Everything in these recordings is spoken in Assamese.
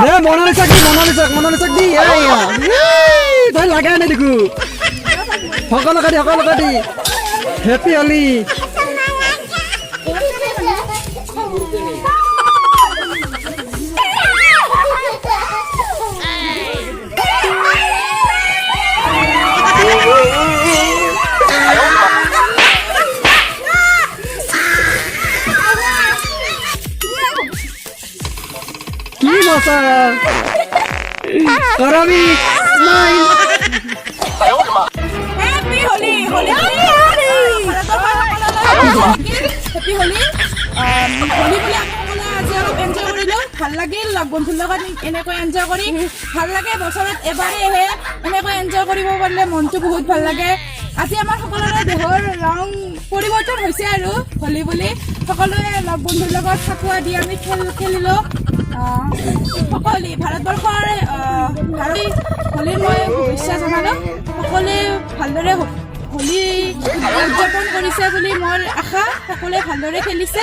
দে মনালিসাক দি তই লাগাই নাই দেখো সকলোকে দি হেপী হলি কি মজা করবি নাই হ্যাপি হোলি হোলি হেপি হোলি হোলি বুলি আমি আজি অলপ এনজয় কৰিলো ভাল লাগিল লগ বন্ধুৰ লগত এনেকৈ এনজয় কৰি ভাল লাগে বছৰত এবাৰেহে এনেকৈ এনজয় কৰিব পাৰিলে মনটো বহুত ভাল লাগে আজি আমাৰ সকলোৰে দেহৰ ৰং পৰিৱৰ্তন হৈছে আৰু হোলি বুলি সকলোৱে লগ বন্ধুৰ লগত ফাকুৱা দি আমি খেলিলো সকলোৱে ভাৰতবৰ্ষৰ হোলীৰ মই শুভেচ্ছা জনালোঁ সকলোৱে ভালদৰে হোলী উদযাপন কৰিছে বুলি মোৰ আশা সকলোৱে ভালদৰে খেলিছে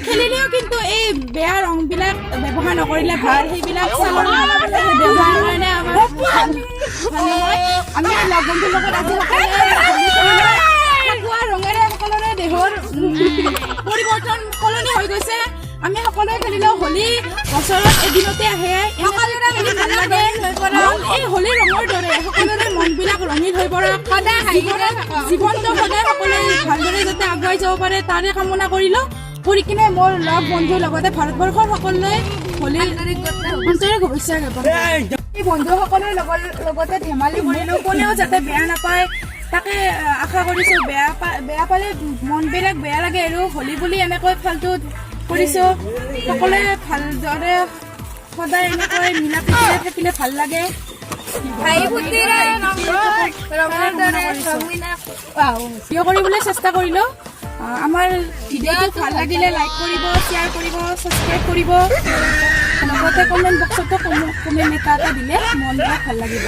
খেলিলেও কিন্তু এই বেয়া ৰংবিলাক ব্যৱহাৰ নকৰিলে ভাল সেইবিলাক চালৰ ব্যৱহাৰ কাৰণে আমাৰ আমি লগ বন্ধুৰ লগত আজি সকলোৱে ৰঙেৰে সকলোৰে দেহৰ পৰিৱৰ্তন সলনি হৈ গৈছে আমি সকলোৱে খেলিলেও হোলী বছৰত এদিনতে আহে সকলোৰে খেলি ভাল লাগে এই হোলী ৰঙৰ দৰে সকলোৰে মনবিলাক ৰঙীন হৈ পৰক জীৱনটো সদায় সকলোৱে ভালদৰে যাতে আগুৱাই যাব পাৰে তাৰে কামনা কৰিলোঁ কৰি কিনে মোৰ লগ বন্ধুৰ লগতে ভাৰতবৰ্ষৰ সকলোৱে হোলীৰ অন্তৰে শুভেচ্ছা জ্ঞাপন এই বন্ধুসকলৰ লগতে ধেমালি কৰিলোঁ কোনেও যাতে বেয়া নাপায় তাকে আশা কৰিছোঁ বেয়া পালে মনবিলাক বেয়া লাগে আৰু হোলী বুলি এনেকৈ ফাল্টু কৰিছোঁ সকলোৱে ভালদৰে সদায় এনেকৈ মিলা প্ৰীতিৰে থাকিলে ভাল লাগে ভিডিঅ' কৰিবলৈ চেষ্টা কৰিলোঁ আমাৰ ভিডিঅ'টো ভাল লাগিলে লাইক কৰিব শ্বেয়াৰ কৰিব ছাবস্ক্ৰাইব কৰিব লগতে কমেণ্ট বক্সতো কমেণ্ট এটা দিলে মনবিলাক ভাল লাগিব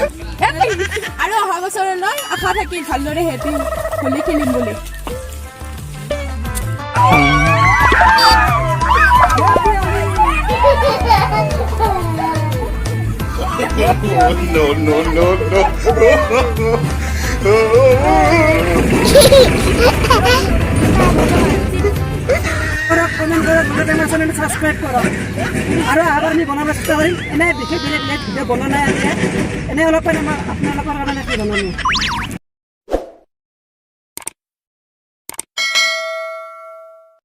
আৰু অহা বছৰলৈ আশা থাকিল ভালদৰে হেপী হোলী খেলিম বুলি কমেন্ট কৰক আমাৰ চেনেল সাবস্ক্ৰাইব কৰক আৰু আবাৰ আমি বনাব চেষ্টা কৰিম এনে বিশেষ বেলেগ ভিডিঅ' বনোৱা নাই এনে অলপ আপোনালোকৰ কাৰণে কি বনাম